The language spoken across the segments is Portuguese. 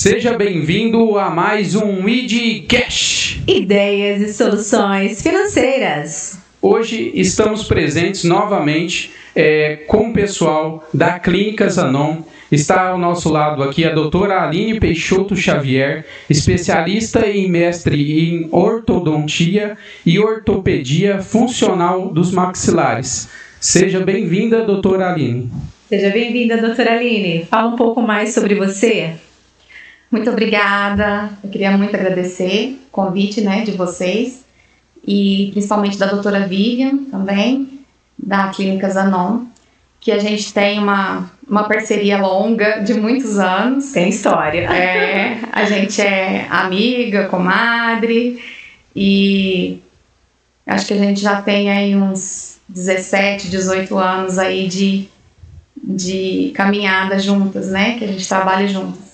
Seja bem-vindo a mais um IDCast. Ideias e soluções financeiras. Hoje estamos presentes novamente com o pessoal da Clínica Zanon. Está ao nosso lado aqui a doutora Aline Peixoto Xavier, especialista e mestre em ortodontia e ortopedia funcional dos maxilares. Seja bem-vinda, doutora Aline. Seja bem-vinda, doutora Aline. Fala um pouco mais sobre você. Muito obrigada. Eu queria muito agradecer o convite, de vocês e principalmente da doutora Vivian também, da Clínica Zanon, que a gente tem uma parceria longa de muitos anos. Tem história. A gente é amiga, comadre e acho que a gente já tem aí uns 17, 18 anos aí de caminhada juntas, que a gente trabalha juntas.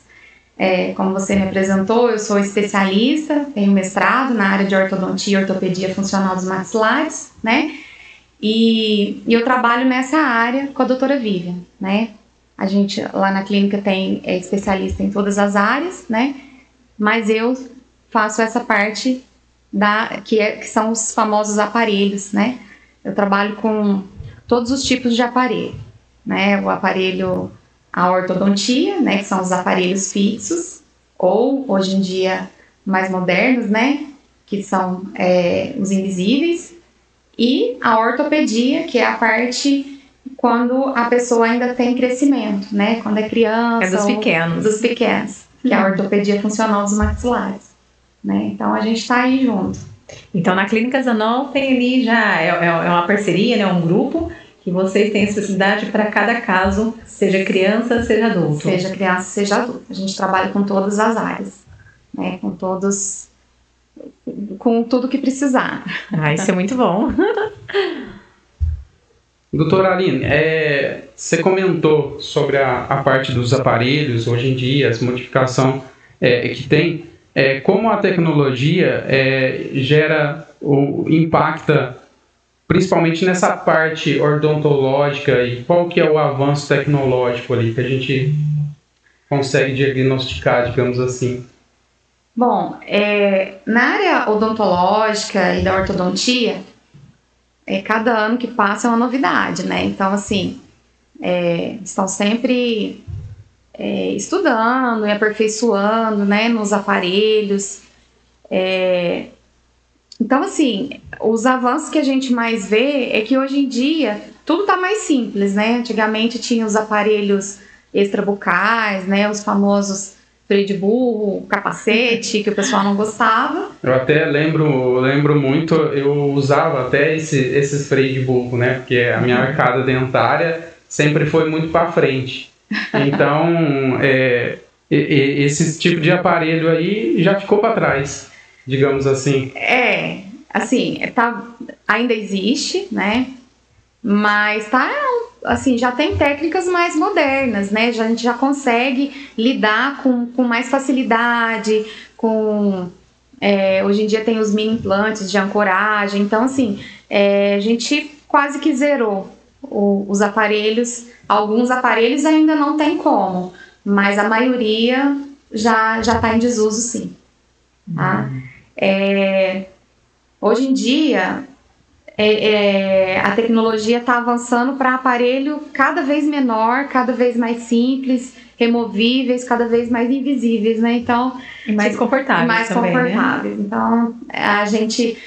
Como você me apresentou, eu sou especialista, tenho mestrado na área de ortodontia e ortopedia funcional dos maxilares, E eu trabalho nessa área com a doutora Vivian, A gente lá na clínica é especialista em todas as áreas, Mas eu faço essa parte que são os famosos aparelhos, Eu trabalho com todos os tipos de aparelho, O aparelho, a ortodontia, que são os aparelhos fixos, ou hoje em dia mais modernos, que são os invisíveis, e a ortopedia, que é a parte quando a pessoa ainda tem crescimento, Quando é criança. É dos pequenos. Dos pequenos, que é a ortopedia funcional dos maxilares, Então a gente está aí junto. Então na Clínica Zanon tem ali já, é uma parceria, um grupo, que vocês têm especificidade para cada caso, seja criança, seja adulto. Seja criança, seja adulto. A gente trabalha com todas as áreas, com tudo que precisar. Isso é muito bom. Doutora Aline, você comentou sobre a parte dos aparelhos, hoje em dia, as modificações que tem, como a tecnologia impacta principalmente nessa parte odontológica e qual que é o avanço tecnológico ali que a gente consegue diagnosticar, digamos assim? Bom, na área odontológica e da ortodontia, cada ano que passa é uma novidade, Então, assim, estão sempre estudando e aperfeiçoando, nos aparelhos. Então, assim, os avanços que a gente mais vê é que hoje em dia tudo está mais simples, Antigamente tinha os aparelhos extrabucais, os famosos freio de burro, capacete, que o pessoal não gostava. Eu até lembro muito, eu usava até esses freios de burro, Porque a minha arcada dentária sempre foi muito para frente. Então, esse tipo de aparelho aí já ficou para trás, digamos assim. Ainda existe, Mas já tem técnicas mais modernas, A gente já consegue lidar com mais facilidade, hoje em dia tem os mini implantes de ancoragem, então, a gente quase que zerou os aparelhos. Alguns aparelhos ainda não tem como, mas a maioria já está em desuso, sim. Hoje em dia, a tecnologia está avançando para aparelho cada vez menor, cada vez mais simples, removíveis, cada vez mais invisíveis, Então, e mais confortáveis mais também, confortáveis. Então, a gente,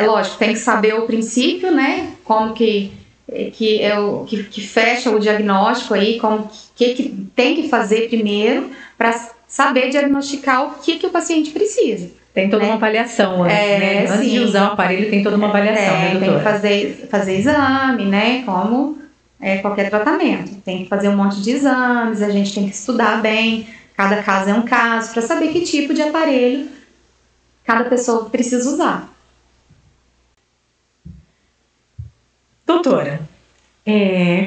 lógico, tem que saber o princípio, Como que fecha o diagnóstico aí, como que tem que fazer primeiro para saber diagnosticar o que o paciente precisa. Tem toda uma avaliação antes, Antes de usar o aparelho tem toda uma avaliação, doutora? Tem que fazer exame, como qualquer tratamento. Tem que fazer um monte de exames, a gente tem que estudar bem, cada caso é um caso, para saber que tipo de aparelho cada pessoa precisa usar. Doutora,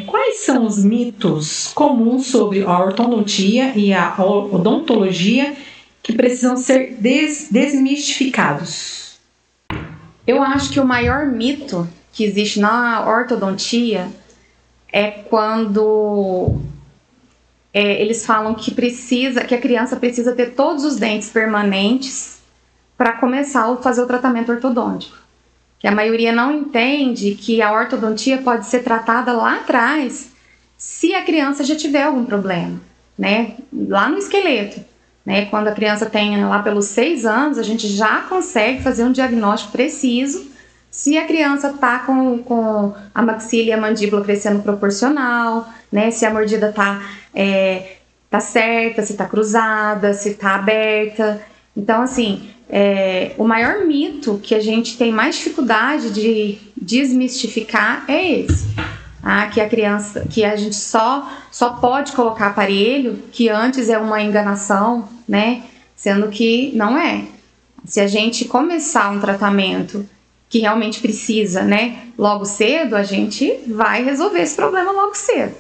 quais são os mitos comuns sobre a ortodontia e a odontologia que precisam ser desmistificados? Eu acho que o maior mito que existe na ortodontia é quando eles falam que a criança precisa ter todos os dentes permanentes para começar a fazer o tratamento ortodôntico. Que a maioria não entende que a ortodontia pode ser tratada lá atrás se a criança já tiver algum problema, né? Lá no esqueleto, né? Quando a criança tem lá pelos 6 anos, a gente já consegue fazer um diagnóstico preciso se a criança está com a maxila e a mandíbula crescendo proporcional, né? Se a mordida tá certa, se está cruzada, se está aberta. Então, assim, o maior mito que a gente tem mais dificuldade de desmistificar é esse. Que a gente só pode colocar aparelho, que antes é uma enganação, né? Sendo que não é. Se a gente começar um tratamento que realmente precisa, né, logo cedo, a gente vai resolver esse problema logo cedo,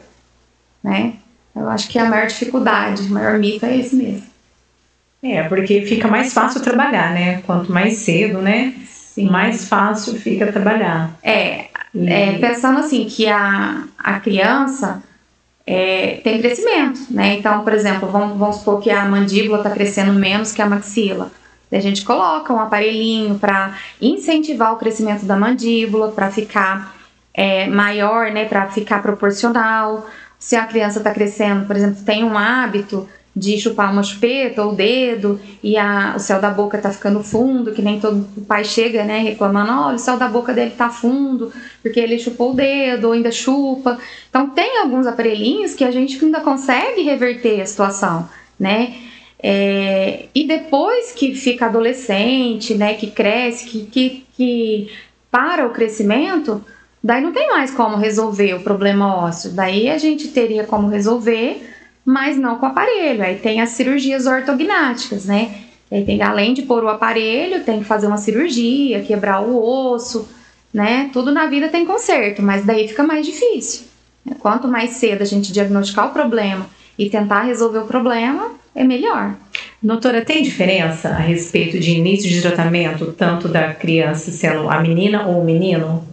né? Eu acho que a maior dificuldade, o maior mito é esse mesmo. Porque fica mais fácil trabalhar, né? Quanto mais cedo, né? Sim. Mais fácil fica trabalhar. Pensando assim, que a criança tem crescimento, né? Então, por exemplo, vamos supor que a mandíbula está crescendo menos que a maxila. A gente coloca um aparelhinho para incentivar o crescimento da mandíbula, para ficar maior, né? Para ficar proporcional. Se a criança está crescendo, por exemplo, tem um hábito de chupar uma chupeta ou o dedo e o céu da boca tá ficando fundo, que nem todo pai chega, né, reclamando, olha, o céu da boca dele tá fundo, porque ele chupou o dedo ou ainda chupa. Então tem alguns aparelhinhos que a gente ainda consegue reverter a situação, né? E depois que fica adolescente, né, que cresce, que para o crescimento, daí não tem mais como resolver o problema ósseo. Daí a gente teria como resolver, mas não com o aparelho. Aí tem as cirurgias ortognáticas, né? Aí tem, além de pôr o aparelho, tem que fazer uma cirurgia, quebrar o osso, né? Tudo na vida tem conserto, mas daí fica mais difícil. Quanto mais cedo a gente diagnosticar o problema e tentar resolver o problema, é melhor. Doutora, tem diferença a respeito de início de tratamento, tanto da criança sendo a menina ou o menino?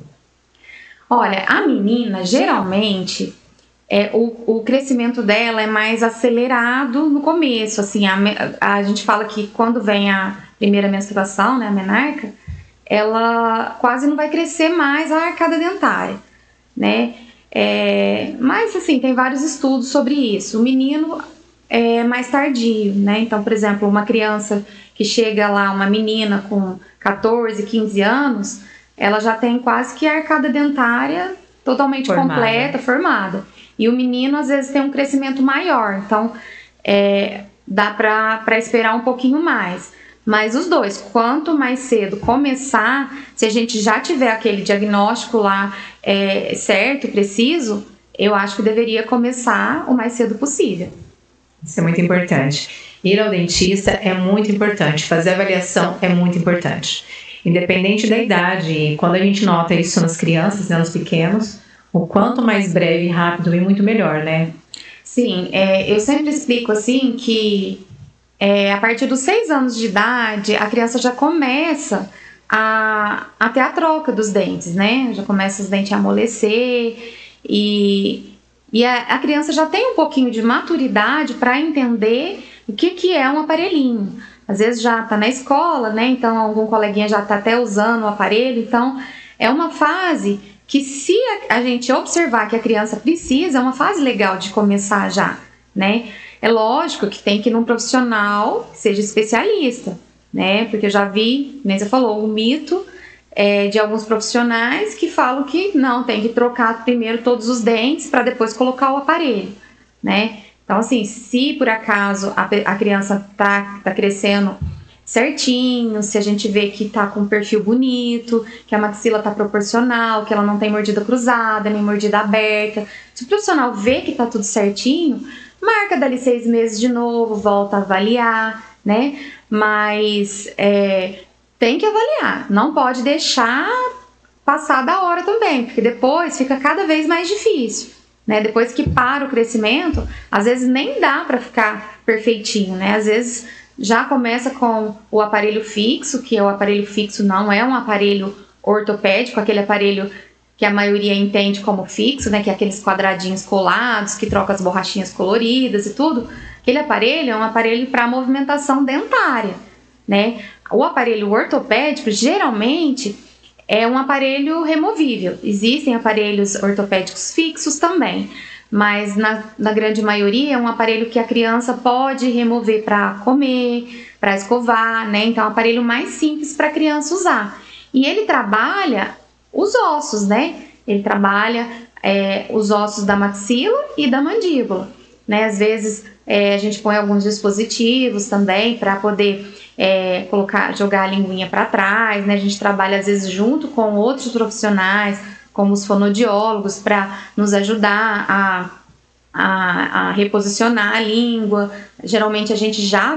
Olha, a menina, geralmente, o crescimento dela é mais acelerado no começo. Assim, a gente fala que quando vem a primeira menstruação, né, a menarca, ela quase não vai crescer mais a arcada dentária, né? Mas, assim, tem vários estudos sobre isso. O menino é mais tardio, né? Então, por exemplo, uma criança que chega lá, uma menina com 14, 15 anos, ela já tem quase que a arcada dentária totalmente completa, formada. E o menino, às vezes, tem um crescimento maior. Então, dá para esperar um pouquinho mais. Mas os dois, quanto mais cedo começar, se a gente já tiver aquele diagnóstico lá certo, preciso, eu acho que deveria começar o mais cedo possível. Isso é muito importante. Ir ao dentista é muito importante. Fazer avaliação é muito importante. Independente da idade, quando a gente nota isso nas crianças, né, nos pequenos, o quanto mais breve e rápido e muito melhor, né? Sim, eu sempre explico assim que a partir dos 6 anos de idade, a criança já começa a ter a troca dos dentes, né? Já começa os dentes a amolecer e a criança já tem um pouquinho de maturidade para entender o que é um aparelhinho. Às vezes já está na escola, né? Então algum coleguinha já está até usando o aparelho. Então é uma fase que, se a gente observar que a criança precisa, é uma fase legal de começar já, né? É lógico que tem que ir num profissional que seja especialista, né? Porque eu já vi, nem você falou, o mito de alguns profissionais que falam que não, tem que trocar primeiro todos os dentes para depois colocar o aparelho, né? Então, assim, se por acaso a criança tá crescendo certinho, se a gente vê que tá com um perfil bonito, que a maxila tá proporcional, que ela não tem mordida cruzada, nem mordida aberta, se o profissional vê que tá tudo certinho, marca dali 6 meses de novo, volta a avaliar, né? Mas tem que avaliar, não pode deixar passar da hora também, porque depois fica cada vez mais difícil, né? Depois que para o crescimento, às vezes nem dá para ficar perfeitinho, né? Às vezes já começa com o aparelho fixo, que o aparelho fixo não é um aparelho ortopédico, aquele aparelho que a maioria entende como fixo, né, que é aqueles quadradinhos colados, que troca as borrachinhas coloridas e tudo. Aquele aparelho é um aparelho para movimentação dentária, né? O aparelho ortopédico, geralmente, é um aparelho removível. Existem aparelhos ortopédicos fixos também, mas na grande maioria é um aparelho que a criança pode remover para comer, para escovar, né? Então é um aparelho mais simples para a criança usar. E ele trabalha os ossos, né? Ele trabalha os ossos da maxila e da mandíbula, né? Às vezes a gente põe alguns dispositivos também para poder jogar a linguinha para trás, né? A gente trabalha às vezes junto com outros profissionais, como os fonoaudiólogos, para nos ajudar a reposicionar a língua. Geralmente a gente já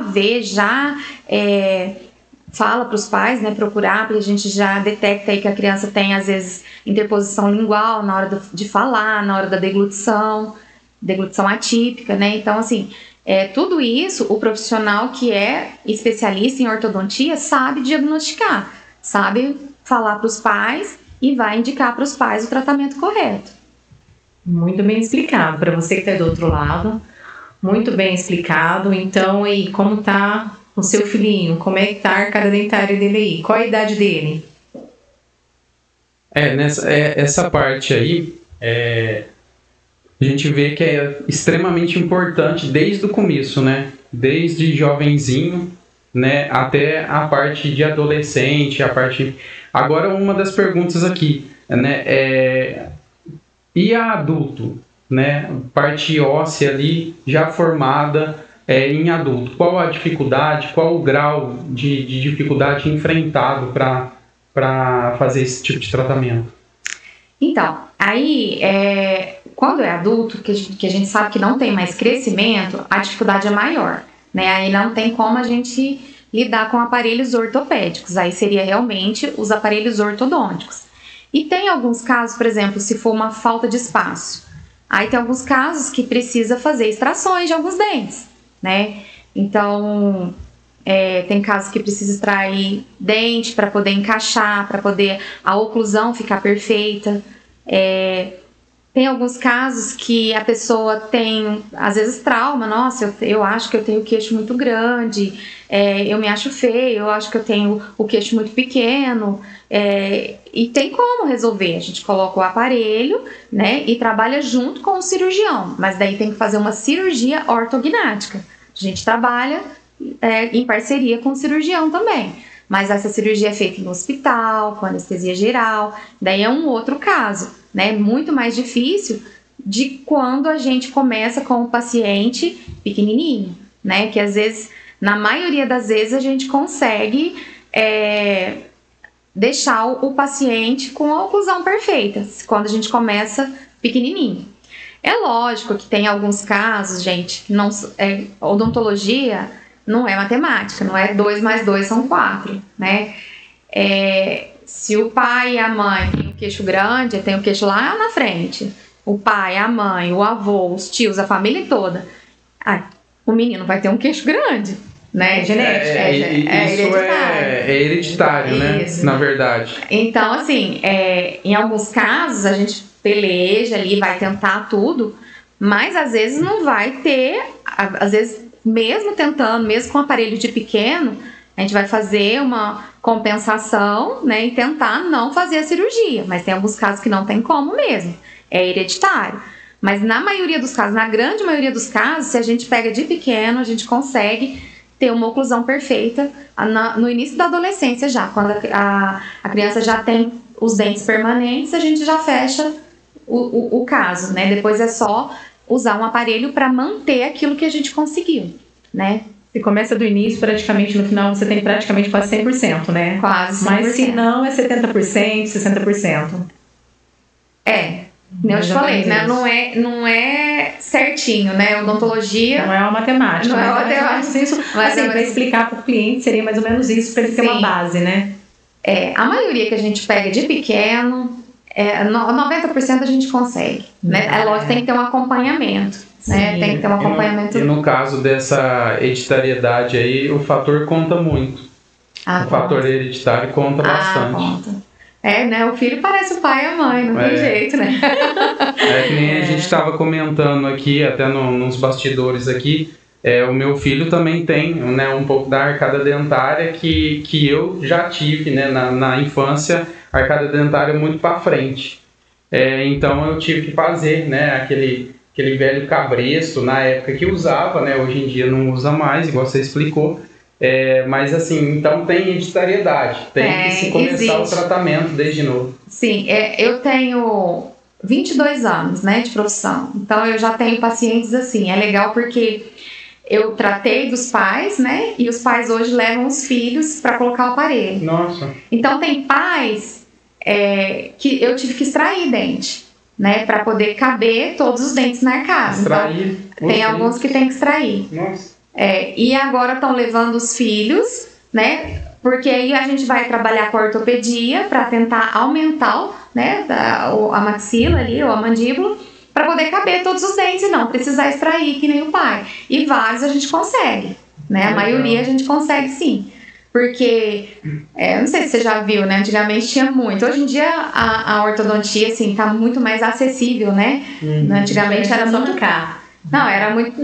fala para os pais, né, procurar, porque a gente já detecta aí que a criança tem, às vezes, interposição lingual na hora de falar, na hora da deglutição atípica, né? Então, assim, tudo isso, o profissional que é especialista em ortodontia sabe diagnosticar, sabe falar para os pais e vai indicar para os pais o tratamento correto. Muito bem explicado. Para você que está do outro lado, muito bem explicado. Então, e como está o seu filhinho? Como é que está a arcada dentária dele aí? Qual a idade dele? Essa parte aí, a gente vê que é extremamente importante desde o começo, né? Desde jovenzinho, né? Até a parte de adolescente, Agora, uma das perguntas aqui, né? E a adulto, né? Parte óssea ali já formada em adulto. Qual a dificuldade, qual o grau de dificuldade enfrentado para fazer esse tipo de tratamento? Então, aí, quando é adulto, que a gente sabe que não tem mais crescimento, a dificuldade é maior, né? Aí não tem como a gente lidar com aparelhos ortopédicos, aí seria realmente os aparelhos ortodônticos. E tem alguns casos, por exemplo, se for uma falta de espaço, aí tem alguns casos que precisa fazer extrações de alguns dentes, né? Então, tem casos que precisa extrair dente para poder encaixar, para poder a oclusão ficar perfeita. Tem alguns casos que a pessoa tem, às vezes, trauma. Nossa, eu acho que eu tenho o queixo muito grande, eu me acho feio, eu acho que eu tenho o queixo muito pequeno. E tem como resolver. A gente coloca o aparelho, né, e trabalha junto com o cirurgião, mas daí tem que fazer uma cirurgia ortognática. A gente trabalha em parceria com o cirurgião também, mas essa cirurgia é feita em hospital, com anestesia geral, daí é um outro caso, né? Muito mais difícil de quando a gente começa com o paciente pequenininho, né? Que às vezes, na maioria das vezes, a gente consegue deixar o paciente com a oclusão perfeita, quando a gente começa pequenininho. É lógico que tem alguns casos, gente, que não, odontologia não é matemática, não é 2 mais 2 são 4, né? Se o pai e a mãe têm o queixo grande, tem o queixo lá na frente, o pai, a mãe, o avô, os tios, a família toda, o menino vai ter um queixo grande, né? Genético. Isso é hereditário, né? Isso. Na verdade. Então, assim, em alguns casos a gente peleja ali, vai tentar tudo, mas às vezes não vai ter, às vezes mesmo tentando, mesmo com aparelho de pequeno, a gente vai fazer uma compensação, né, e tentar não fazer a cirurgia, mas tem alguns casos que não tem como mesmo, é hereditário. Mas na maioria dos casos, na grande maioria dos casos, se a gente pega de pequeno, a gente consegue ter uma oclusão perfeita no início da adolescência já, quando a criança já tem os dentes permanentes, a gente já fecha o caso, né? Depois é só usar um aparelho para manter aquilo que a gente conseguiu, né? Se começa do início, praticamente no final você tem praticamente quase 100%, né? Quase 100%. Mas se não, é 70%, 60%. Eu te falei, né? Não é certinho, né? Odontologia... Não é uma matemática. Não é uma matemática. Isso, assim, para explicar para o cliente, seria mais ou menos isso, para ele ter uma base, né? A maioria que a gente pega de pequeno, 90% a gente consegue, né? É lógico, tem que ter um acompanhamento, né? Tem que ter um acompanhamento. E no caso dessa hereditariedade aí, o fator conta muito. O fator hereditário conta bastante. Conta. né? O filho parece o pai e a mãe, não tem jeito, né? Que nem a gente estava comentando aqui, até nos bastidores aqui, o meu filho também tem, né, um pouco da arcada dentária que eu já tive, né, na infância, arcada dentária muito para frente. Então eu tive que fazer, né, aquele velho cabresto na época que usava, né, hoje em dia não usa mais, igual você explicou. Mas assim, então tem hereditariedade, tem que se começar o tratamento desde novo. Sim, eu tenho 22 anos, né, de profissão, então eu já tenho pacientes assim, é legal porque eu tratei dos pais, né, e os pais hoje levam os filhos para colocar o aparelho. Nossa. Então tem pais que eu tive que extrair dente, né, para poder caber todos os dentes na arcada. Extrair? Então, tem alguns que tem que extrair. Nossa. E agora estão levando os filhos, né? Porque aí a gente vai trabalhar com a ortopedia para tentar aumentar, né, a maxila ali, ou a mandíbula, para poder caber todos os dentes e não precisar extrair que nem o pai. E vários a gente consegue, né? A maioria a gente consegue sim. Porque, eu não sei se você já viu, né? Antigamente tinha muito. Hoje em dia a ortodontia, assim, tá muito mais acessível, né? Antigamente era muito caro. Não, era muito...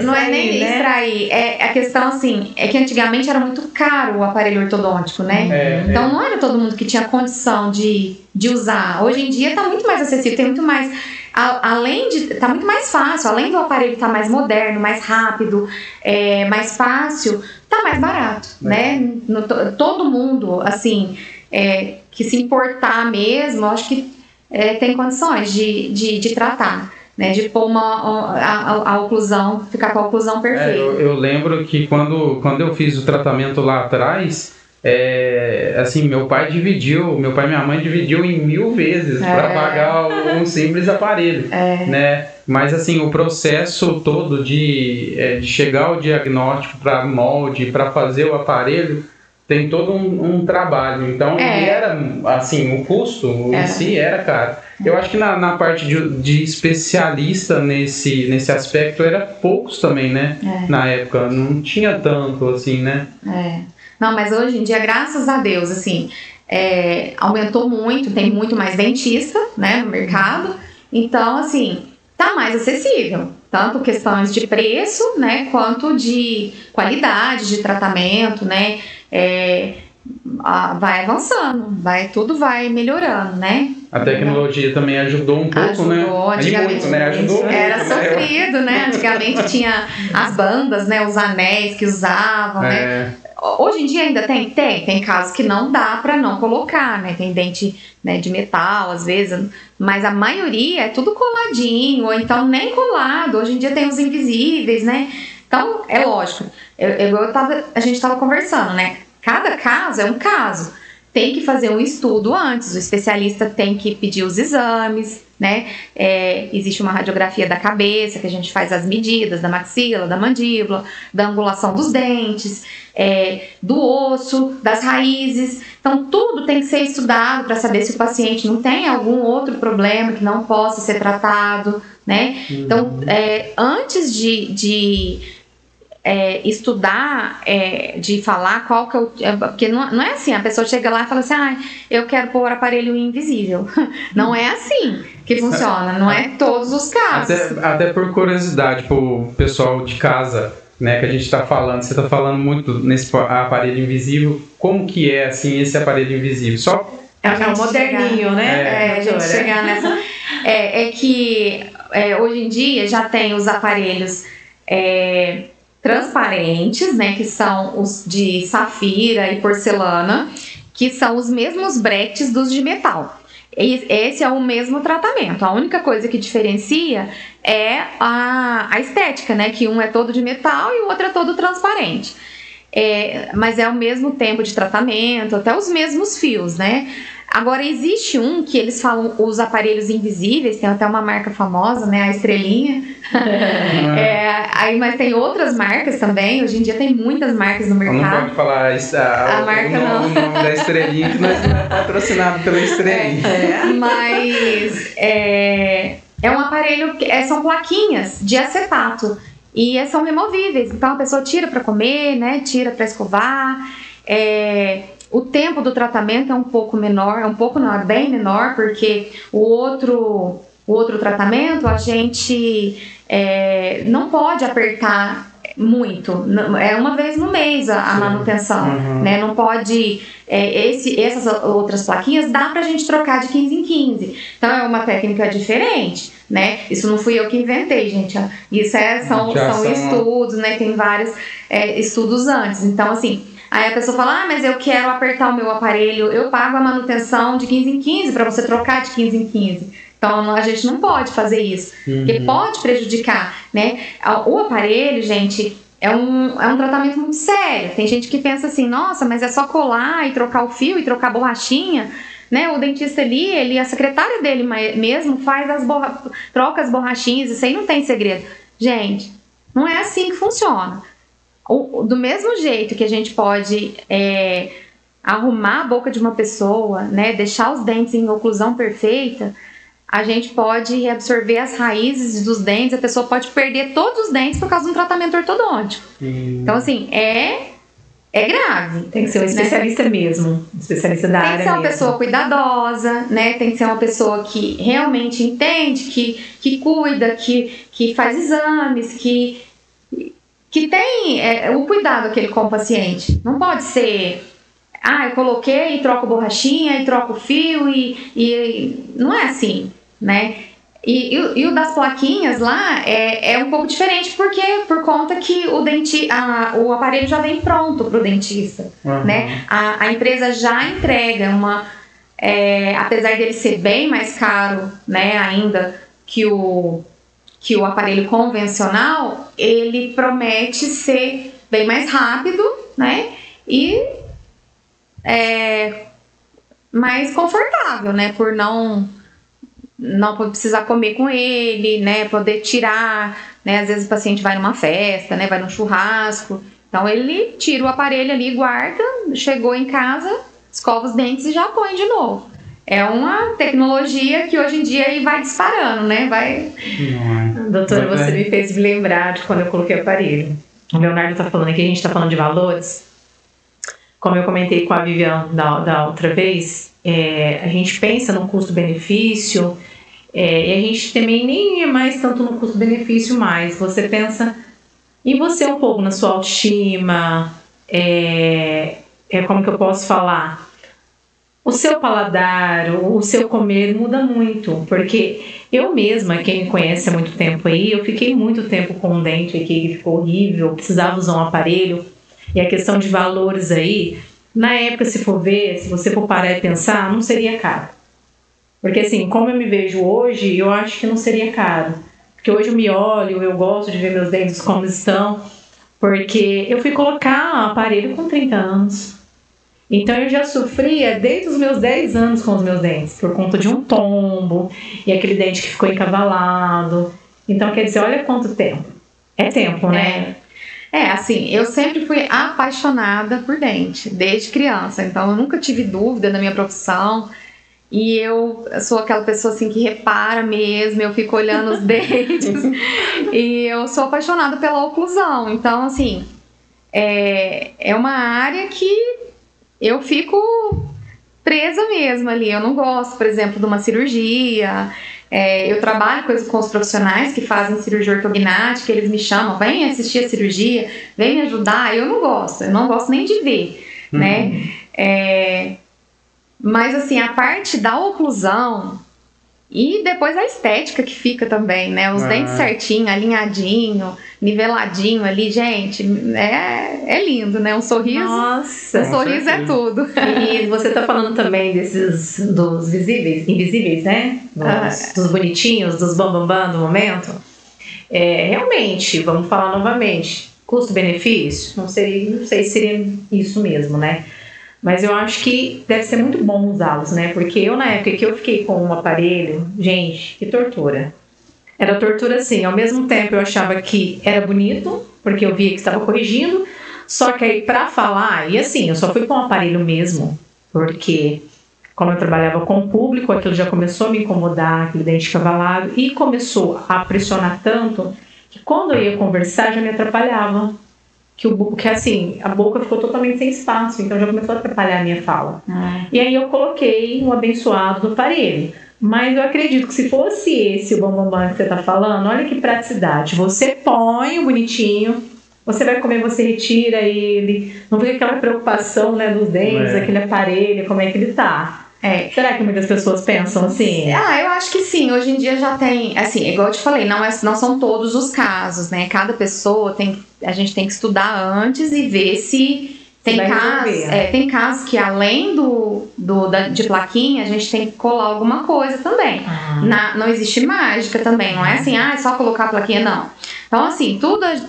Não é nem extrair. A questão, assim, é que antigamente era muito caro o aparelho ortodôntico, né? Então não era todo mundo que tinha condição de usar. Hoje em dia tá muito mais acessível, tem muito mais... tá muito mais fácil, além do aparelho estar mais moderno, mais rápido, mais fácil, tá mais barato, né? Todo mundo, assim, que se importar mesmo, acho que tem condições de tratar, né? De pôr a oclusão, ficar com a oclusão perfeita. Eu lembro que quando eu fiz o tratamento lá atrás, assim, meu pai e minha mãe dividiu em 1000 vezes para pagar um simples aparelho, né? Mas assim, o processo todo de chegar ao diagnóstico para molde, para fazer o aparelho, tem todo um trabalho. Então, era assim, o custo em si era caro. Eu acho que na parte de especialista nesse aspecto era poucos também, né? Na época, não tinha tanto assim, né? Não, mas hoje em dia, graças a Deus, assim, aumentou muito, tem muito mais dentista, né, no mercado. Então, assim, tá mais acessível. Tanto questões de preço, né, quanto de qualidade de tratamento, né? Vai avançando, tudo vai melhorando, né? A tecnologia também ajudou um pouco, né? Antigamente era sofrido, né? Antigamente tinha as bandas, né? Os anéis que usavam, né? Hoje em dia ainda tem casos que não dá para não colocar, né? Tem dente, né, de metal, às vezes, mas a maioria é tudo coladinho, ou então nem colado. Hoje em dia tem os invisíveis, né? Então, é lógico. A gente estava conversando, né? Cada caso é um caso. Tem que fazer um estudo antes, o especialista tem que pedir os exames, né? Existe uma radiografia da cabeça, que a gente faz as medidas da maxila, da mandíbula, da angulação dos dentes, do osso, das raízes. Então, tudo tem que ser estudado para saber se o paciente não tem algum outro problema que não possa ser tratado, né? Então, antes de estudar, de falar qual que é o... Porque não é assim, a pessoa chega lá e fala assim, eu quero pôr aparelho invisível. Não é assim que funciona, não é todos os casos. Até por curiosidade, pro pessoal de casa, né, que a gente está falando, você está falando muito nesse aparelho invisível, como que é, assim, esse aparelho invisível? Só... É um moderninho, né? A gente chegar nessa... que hoje em dia já tem os aparelhos... transparentes, né, que são os de safira e porcelana, que são os mesmos brackets dos de metal. Esse é o mesmo tratamento. A única coisa que diferencia é a estética, né, que um é todo de metal e o outro é todo transparente. Mas é o mesmo tempo de tratamento, até os mesmos fios, né? Agora, existe um que eles falam os aparelhos invisíveis, tem até uma marca famosa, né, a Estrelinha. Mas tem outras marcas também, hoje em dia tem muitas marcas no mercado. Não pode falar o nome da Estrelinha, que nós não é patrocinado pela Estrelinha. Mas é um aparelho, são plaquinhas de acetato e são removíveis, então a pessoa tira para comer, né, tira para escovar. o tempo do tratamento é um pouco menor, bem menor, porque o outro tratamento a gente não pode apertar muito, é uma vez no mês a manutenção, né? Não pode, essas outras plaquinhas dá pra gente trocar de 15 em 15, então é uma técnica diferente, né? Isso não fui eu que inventei, gente, isso são estudos, né? Tem vários estudos antes, então assim, aí a pessoa fala, mas eu quero apertar o meu aparelho, eu pago a manutenção de 15 em 15 para você trocar de 15 em 15. Então, a gente não pode fazer isso, porque pode prejudicar, né? O aparelho, gente, é um tratamento muito sério. Tem gente que pensa assim, nossa, mas é só colar e trocar o fio e trocar a borrachinha, né? O dentista ali, a secretária dele mesmo faz troca as borrachinhas, isso aí não tem segredo. Gente, não é assim que funciona. Do mesmo jeito que a gente pode arrumar a boca de uma pessoa, né? Deixar os dentes em oclusão perfeita, a gente pode reabsorver as raízes dos dentes, a pessoa pode perder todos os dentes por causa de um tratamento ortodôntico. Então, assim, é grave. Tem que ser um especialista mesmo, especialista da área. Tem que ser uma pessoa cuidadosa, né? Tem que ser uma pessoa que realmente entende, que cuida, que faz exames, que tem o cuidado aquele com o paciente. Não pode ser... eu coloquei e troco borrachinha e troco fio e não é assim, né? E o das plaquinhas lá é um pouco diferente por conta que o aparelho já vem pronto para o dentista, né? A empresa já entrega apesar dele ser bem mais caro, né, ainda que o aparelho convencional, ele promete ser bem mais rápido, né? E mais confortável, né? Por não precisar comer com ele, né? Poder tirar, né? Às vezes o paciente vai numa festa, né? Vai num churrasco. Então ele tira o aparelho ali, guarda, chegou em casa, escova os dentes e já põe de novo. É uma tecnologia que hoje em dia aí vai disparando, né? Doutora, você me fez lembrar de quando eu coloquei o aparelho. O Leonardo tá falando aqui, a gente tá falando de valores. Como eu comentei com a Vivian da outra vez, a gente pensa no custo-benefício, e a gente também nem é mais tanto no custo-benefício mais. Você pensa em você um pouco, na sua autoestima, como que eu posso falar? O seu paladar, o seu comer muda muito, porque eu mesma, quem me conhece há muito tempo aí, eu fiquei muito tempo com um dente aqui que ficou horrível, precisava usar um aparelho. E a questão de valores aí, na época, se você for parar e pensar, não seria caro. Porque assim, como eu me vejo hoje, eu acho que não seria caro. Porque hoje eu me olho, eu gosto de ver meus dentes como estão, porque eu fui colocar aparelho com 30 anos. Então eu já sofria desde os meus 10 anos com os meus dentes, por conta de um tombo, e aquele dente que ficou encavalado. Então quer dizer, olha quanto tempo. É tempo, né? Assim, eu sempre fui apaixonada por dente, desde criança. Então, eu nunca tive dúvida na minha profissão. E eu sou aquela pessoa, assim, que repara mesmo. Eu fico olhando os dentes. E eu sou apaixonada pela oclusão. Então, assim, é uma área que eu fico presa mesmo ali. Eu não gosto, por exemplo, de uma cirurgia... eu trabalho com os profissionais que fazem cirurgia ortognática, eles me chamam, vem assistir a cirurgia, vem me ajudar. Eu não gosto nem de ver, né? Mas assim, a parte da oclusão e depois a estética que fica também, né? Os dentes certinho, alinhadinho, niveladinho ali, gente, é lindo, né? Um sorriso. Nossa, um sorriso é tudo. E você tá falando também dos invisíveis, né? Dos bonitinhos, dos bambambam do momento. Realmente, vamos falar novamente, custo-benefício, não sei se seria isso mesmo, né? Mas eu acho que deve ser muito bom usá-los, né? Porque eu, na época que eu fiquei com um aparelho, gente, que tortura. Era tortura assim, ao mesmo tempo eu achava que era bonito, porque eu via que estava corrigindo, só que aí pra falar, e assim, eu só fui com um aparelho mesmo, porque como eu trabalhava com o público, aquilo já começou a me incomodar, aquele dente cavalado, e começou a pressionar tanto, que quando eu ia conversar já me atrapalhava. que assim, a boca ficou totalmente sem espaço, então já começou a atrapalhar a minha fala. E aí eu coloquei um abençoado no aparelho. Mas eu acredito que se fosse esse o bambambam que você tá falando, olha que praticidade. Você põe o bonitinho, você vai comer, você retira ele, não fica aquela preocupação, né, dos dentes, aquele aparelho, como é que ele tá. Será que muitas pessoas pensam assim? Eu acho que sim. Hoje em dia já tem, assim, igual eu te falei, não são todos os casos, né? Cada pessoa a gente tem que estudar antes e ver se tem casos. Tem casos que além de plaquinha, a gente tem que colar alguma coisa também. Não existe mágica também, não é assim, é só colocar a plaquinha, não. Então, assim,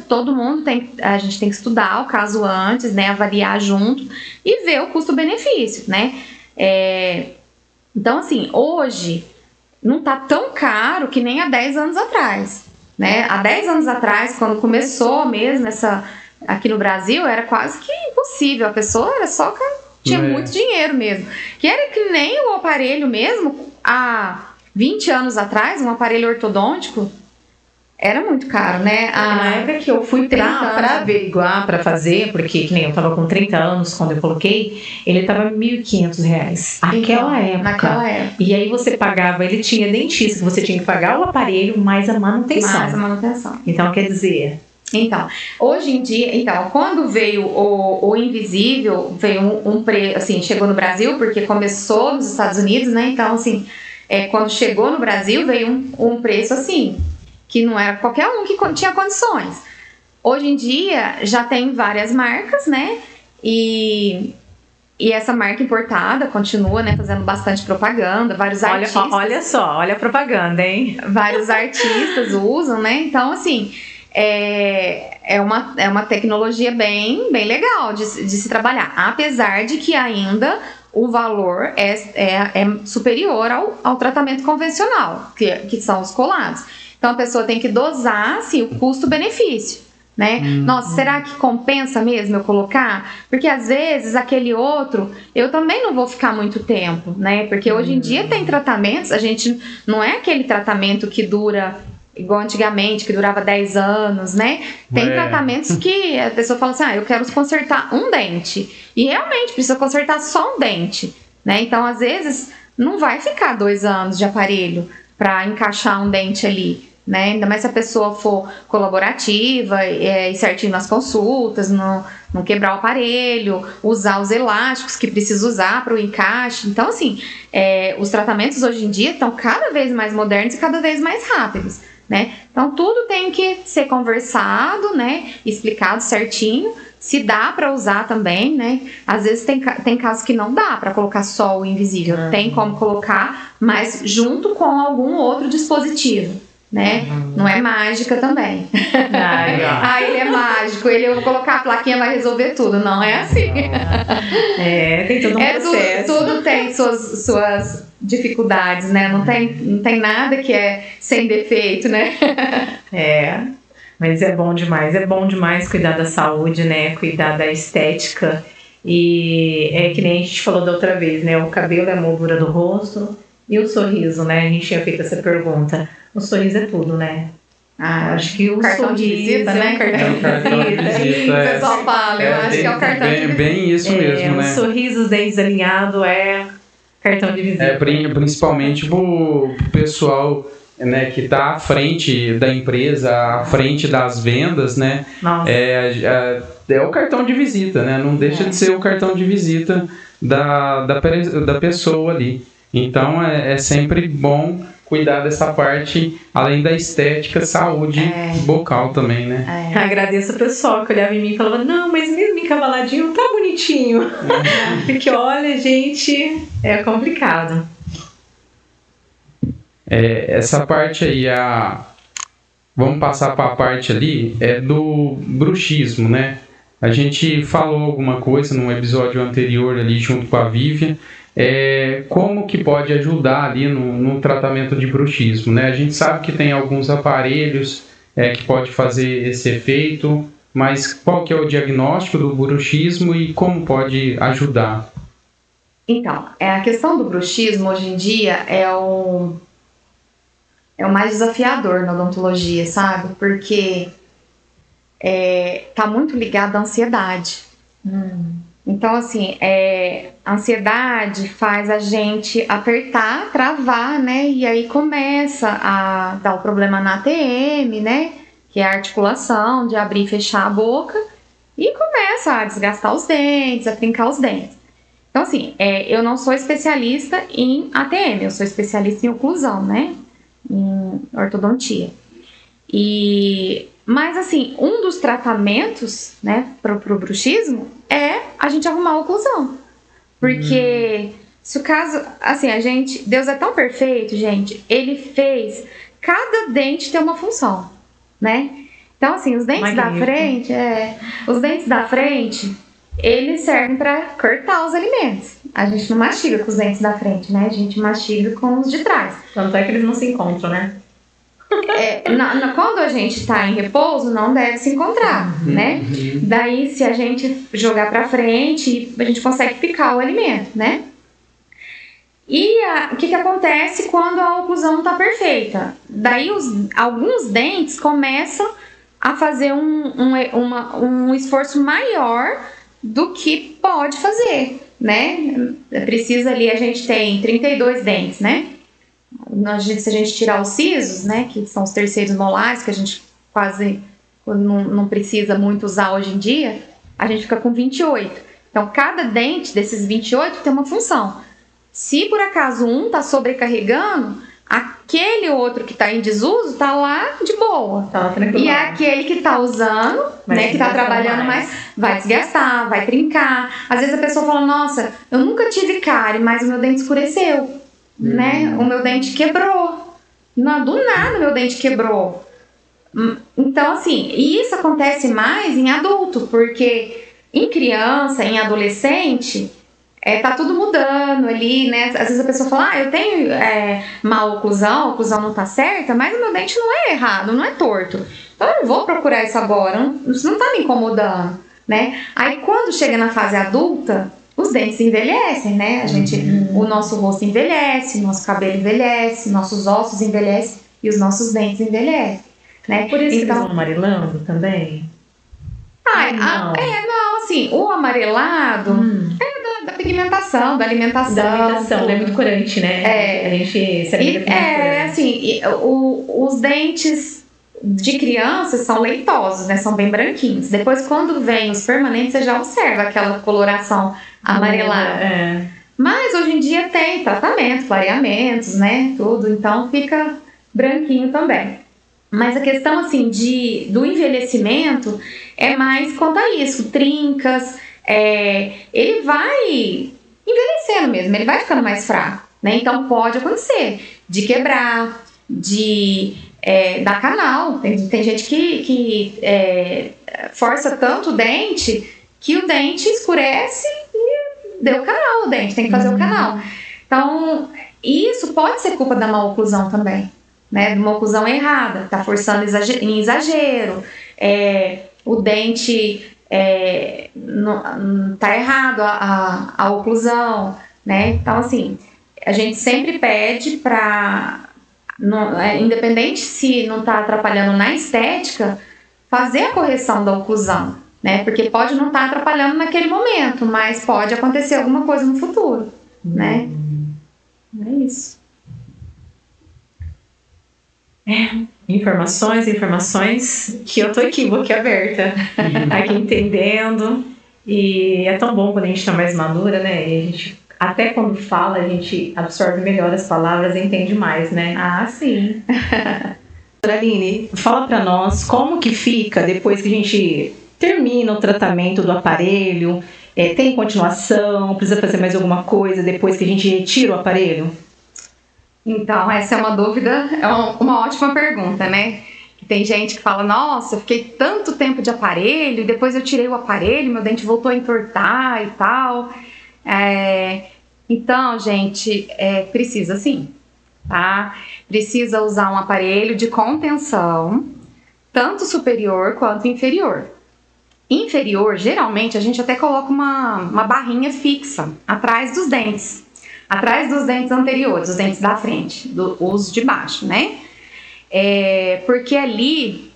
todo mundo a gente tem que estudar o caso antes, né? Avaliar junto e ver o custo-benefício, né? Então, assim, hoje não tá tão caro que nem há 10 anos atrás, né? Há 10 anos atrás, quando começou mesmo aqui no Brasil, era quase que impossível. A pessoa era só que tinha muito dinheiro mesmo. Que era que nem o aparelho mesmo, há 20 anos atrás, um aparelho ortodôntico, era muito caro, né? Na época que eu fui pra averiguar, pra fazer, porque que nem eu tava com 30 anos quando eu coloquei, ele tava R$1.500. Naquela época. E aí você pagava, ele tinha dentista, você tinha que pagar o aparelho mais a manutenção. Então, quer dizer... Então, hoje em dia, quando veio o invisível, veio um preço, assim, chegou no Brasil, porque começou nos Estados Unidos, né? Então, assim, quando chegou no Brasil, veio um preço, assim, que não era qualquer um que tinha condições. Hoje em dia, já tem várias marcas, né? E essa marca importada continua, né, fazendo bastante propaganda, vários artistas... Olha só, olha a propaganda, hein? Vários artistas usam, né? Então, assim... É uma tecnologia bem legal de se trabalhar, apesar de que ainda o valor é superior ao tratamento convencional, que são os colados. Então a pessoa tem que dosar assim, o custo-benefício, né? Nossa, será que compensa mesmo eu colocar? Porque às vezes aquele outro eu também não vou ficar muito tempo, né? Porque hoje em dia tem tratamentos, a gente não é aquele tratamento que dura igual antigamente, que durava 10 anos, né? Tem tratamentos que a pessoa fala assim, eu quero consertar um dente. E realmente precisa consertar só um dente, né? Então, às vezes, não vai ficar 2 anos de aparelho para encaixar um dente ali, né? Ainda mais se a pessoa for colaborativa, ir certinho nas consultas, não quebrar o aparelho, usar os elásticos que precisa usar para o encaixe. Então, assim, os tratamentos hoje em dia estão cada vez mais modernos e cada vez mais rápidos, né? Então tudo tem que ser conversado, né? Explicado certinho, se dá para usar também, né? Às vezes tem casos que não dá para colocar só o invisível, tem como colocar, mas junto com algum outro dispositivo, né? Não é mágica também. Ele é mágico, eu vou colocar a plaquinha, vai resolver tudo. Não é assim. Tem todo um processo. Tudo tem suas dificuldades, né? Não tem nada que é sem defeito, né? Mas é bom demais cuidar da saúde, né? Cuidar da estética. E é que nem a gente falou da outra vez, né? O cabelo é a moldura do rosto e o sorriso, né? A gente tinha feito essa pergunta. O sorriso é tudo, né? Acho que o cartão sorriso, de visita, né? Cartão de visita. O pessoal fala, eu acho que é o cartão de visita. Bem isso mesmo, né? O sorriso, os dentes alinhados cartão de visita. Principalmente pro pessoal, né, que está à frente da empresa, à frente das vendas, né? É o cartão de visita, né? Não deixa de ser o cartão de visita da pessoa ali. Então é sempre bom cuidar dessa parte, além da estética, saúde bucal também, né? Agradeço o pessoal que olhava em mim e falava, não, mas mesmo encavaladinho tá bonitinho. Porque olha, gente, é complicado. Essa parte aí, vamos passar para a parte ali, do bruxismo, né? A gente falou alguma coisa num episódio anterior ali junto com a Vivian, como que pode ajudar ali no tratamento de bruxismo, né? A gente sabe que tem alguns aparelhos que pode fazer esse efeito, mas qual que é o diagnóstico do bruxismo e como pode ajudar? Então, a questão do bruxismo hoje em dia é o mais desafiador na odontologia, sabe? Porque tá muito ligado à ansiedade. Então, assim, a ansiedade faz a gente apertar, travar, né? E aí começa a dar o problema na ATM, né? Que é a articulação de abrir e fechar a boca. E começa a desgastar os dentes, a trincar os dentes. Então, assim, eu não sou especialista em ATM, eu sou especialista em oclusão, né? Em ortodontia. Mas, assim, um dos tratamentos, né, pro bruxismo é a gente arrumar a oclusão. Porque se o caso, assim, Deus é tão perfeito, gente, ele fez cada dente ter uma função, né? Então, assim, os dentes da frente, eles servem para cortar os alimentos. A gente não mastiga com os dentes da frente, né? A gente mastiga com os de trás. Tanto é que eles não se encontram, né? Quando a gente está em repouso, não deve se encontrar, né? Daí, se a gente jogar para frente, a gente consegue picar o alimento, né? E o que acontece quando a oclusão não está perfeita? Daí, alguns dentes começam a fazer um esforço maior do que pode fazer, né? Precisa ali, a gente tem 32 dentes, né? Se a gente tirar os sisos, né, que são os terceiros molares, que a gente quase não precisa muito usar hoje em dia, a gente fica com 28. Então, cada dente desses 28 tem uma função. Se por acaso um está sobrecarregando, aquele outro que está em desuso está lá de boa. E aquele que está usando, né, que está trabalhando mais, vai desgastar, vai trincar. Às vezes a pessoa fala, nossa, eu nunca tive cárie, mas o meu dente escureceu. Né? O meu dente quebrou. Do nada o meu dente quebrou. Então, assim, e isso acontece mais em adulto, porque em criança, em adolescente, tá tudo mudando ali, né? Às vezes a pessoa fala, eu tenho má oclusão, a oclusão não tá certa, mas o meu dente não é errado, não é torto. Então eu não vou procurar isso agora, isso não tá me incomodando, né? Aí quando chega na fase adulta, os dentes envelhecem, né? O nosso rosto envelhece, o nosso cabelo envelhece, nossos ossos envelhecem e os nossos dentes envelhecem, né? Por isso então, que eles vão amarelando também? Não, assim, o amarelado da pigmentação, da alimentação. Da alimentação, é muito corante, né? A gente se alimenta com muito corante. Assim, os dentes de criança são leitosos, né? São bem branquinhos. Depois, quando vem os permanentes, você já observa aquela coloração amarelada. Mas hoje em dia tem tratamento, clareamentos, né? Tudo, então fica branquinho também. Mas a questão, assim, do envelhecimento é mais quanto a isso, trincas, ele vai envelhecendo mesmo, ele vai ficando mais fraco, né? Então pode acontecer de quebrar, de dar canal. Tem gente que força tanto o dente que o dente escurece e deu canal o dente, tem que fazer o canal. Então, isso pode ser culpa da má oclusão também, né? De uma oclusão errada, tá forçando em exagero, o dente não, tá errado a oclusão, né? Então, assim, a gente sempre pede para, independente se não tá atrapalhando na estética, fazer a correção da oclusão, né? Porque pode não estar atrapalhando naquele momento, mas pode acontecer alguma coisa no futuro, né? É isso. Informações que eu tô aqui, boquiaberta, aqui entendendo. E é tão bom quando a gente tá mais madura, né? E a gente, até quando fala, a gente absorve melhor as palavras e entende mais, né? Sim. Doutora Aline, fala pra nós como que fica depois que a gente termina o tratamento do aparelho, tem continuação, precisa fazer mais alguma coisa depois que a gente retira o aparelho? Então, essa é uma dúvida, é uma ótima pergunta, né? Tem gente que fala, nossa, eu fiquei tanto tempo de aparelho, depois eu tirei o aparelho, meu dente voltou a entortar e tal. Então, gente, precisa sim, tá? Precisa usar um aparelho de contenção, tanto superior quanto inferior. Inferior, geralmente, a gente até coloca uma barrinha fixa atrás dos dentes anteriores, os dentes da frente, os de baixo, né? Porque ali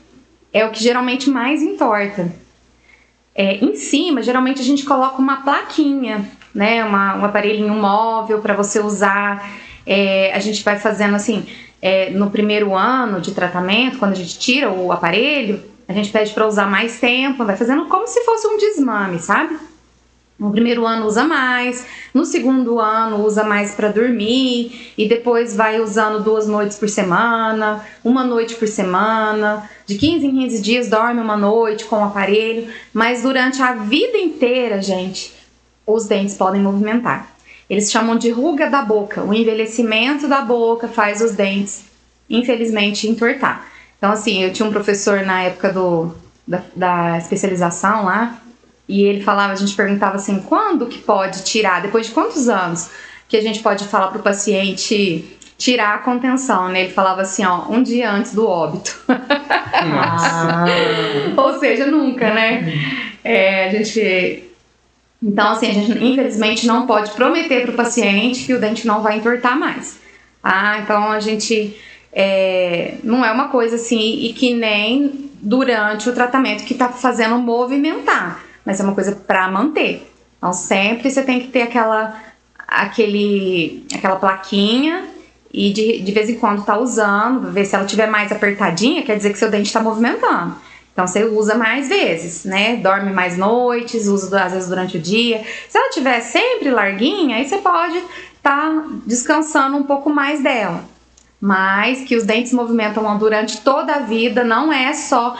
é o que geralmente mais entorta. Em cima, geralmente a gente coloca uma plaquinha, né? Um aparelhinho móvel para você usar. A gente vai fazendo assim, no primeiro ano de tratamento, quando a gente tira o aparelho, a gente pede para usar mais tempo, vai fazendo como se fosse um desmame, sabe? No primeiro ano usa mais, no segundo ano usa mais para dormir e depois vai usando 2 noites por semana, 1 noite por semana, de 15 em 15 dias dorme 1 noite com o aparelho, mas durante a vida inteira, gente, os dentes podem movimentar. Eles chamam de ruga da boca, o envelhecimento da boca faz os dentes, infelizmente, entortar. Então, assim, eu tinha um professor na época da especialização lá, e ele falava, a gente perguntava assim, quando que pode tirar, depois de quantos anos que a gente pode falar para o paciente tirar a contenção, né? Ele falava assim, ó, 1 dia antes do óbito. Ou seja, nunca, né? Então, assim, a gente infelizmente não pode prometer para o paciente que o dente não vai entortar mais. Então a gente não é uma coisa assim, e que nem durante o tratamento que está fazendo movimentar, mas é uma coisa para manter. Então sempre você tem que ter aquela plaquinha e de vez em quando tá usando, ver se ela tiver mais apertadinha, quer dizer que seu dente está movimentando. Então você usa mais vezes, né? Dorme mais noites, usa às vezes durante o dia. Se ela tiver sempre larguinha, aí você pode estar descansando um pouco mais dela. Mas que os dentes movimentam durante toda a vida, não é só,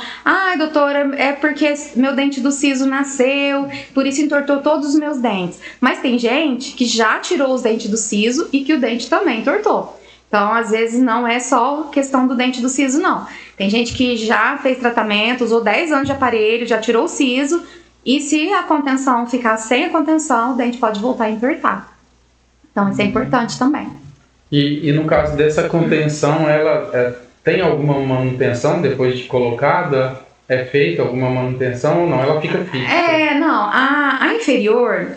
doutora, é porque meu dente do siso nasceu, por isso entortou todos os meus dentes. Mas tem gente que já tirou os dentes do siso e que o dente também entortou. Então, às vezes, não é só questão do dente do siso, não. Tem gente que já fez tratamento, usou 10 anos de aparelho, já tirou o siso, e se a contenção ficar sem a contenção, o dente pode voltar a entortar. Então, isso é importante também. E no caso dessa contenção, ela tem alguma manutenção depois de colocada? É feita alguma manutenção ou não? Ela fica fixa? Não. A inferior,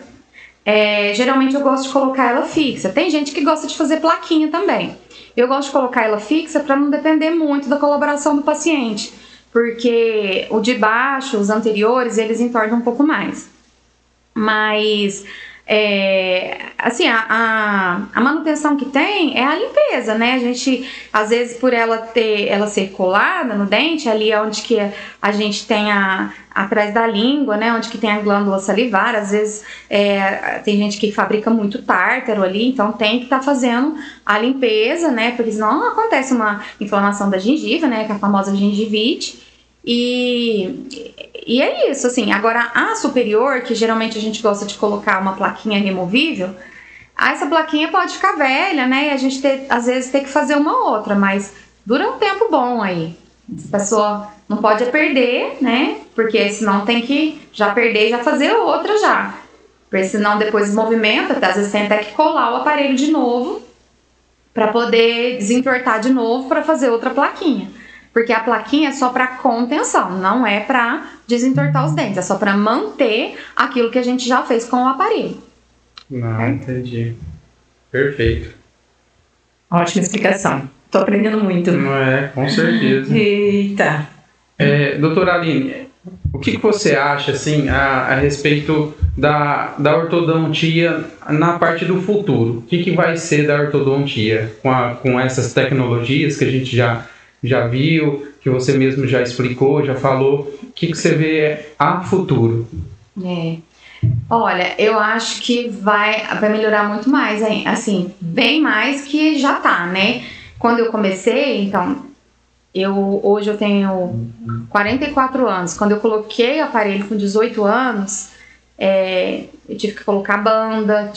geralmente eu gosto de colocar ela fixa. Tem gente que gosta de fazer plaquinha também. Eu gosto de colocar ela fixa para não depender muito da colaboração do paciente. Porque o de baixo, os anteriores, eles entortam um pouco mais. Mas... assim, a manutenção que tem é a limpeza, né? A gente, às vezes, por ela ser colada no dente, ali é onde que a gente tem atrás da língua, né? Onde que tem a glândula salivar, às vezes tem gente que fabrica muito tártaro ali, então tem que estar fazendo a limpeza, né? Porque senão acontece uma inflamação da gengiva, né? Que é a famosa gengivite. E é isso, assim. Agora, a superior, que geralmente a gente gosta de colocar uma plaquinha removível, essa plaquinha pode ficar velha, né? E a gente, às vezes, tem que fazer uma outra, mas dura um tempo bom aí. A pessoa não pode perder, né? Porque senão tem que já perder e já fazer outra já. Porque senão depois movimenta, às vezes tem até que colar o aparelho de novo para poder desentortar de novo para fazer outra plaquinha. Porque a plaquinha é só para contenção, não é para desentortar os dentes, é só para manter aquilo que a gente já fez com o aparelho. Entendi. Perfeito. Ótima explicação. Tô aprendendo muito. Com certeza. Eita. Doutora Aline, o que você acha assim, a respeito da ortodontia na parte do futuro? O que vai ser da ortodontia com essas tecnologias que a gente já viu, que você mesmo já explicou, já falou? O que você vê a futuro? Olha, eu acho que vai melhorar muito mais, assim, bem mais que já tá, né? Quando eu comecei, então, hoje eu tenho 44 anos. Quando eu coloquei o aparelho com 18 anos, eu tive que colocar banda,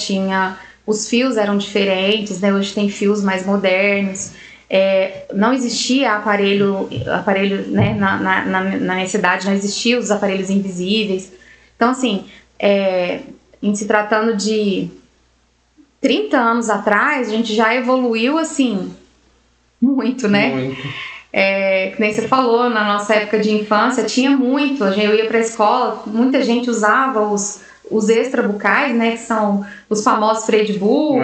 os fios eram diferentes, né? Hoje tem fios mais modernos. Não existia aparelho, né, na minha cidade não existiam os aparelhos invisíveis. Então, assim, em se tratando de 30 anos atrás, a gente já evoluiu, assim, muito, né? Muito. Que nem você falou, na nossa época de infância, tinha muito. Eu ia pra escola, muita gente usava os os extrabucais, né, que são os famosos freio de burro,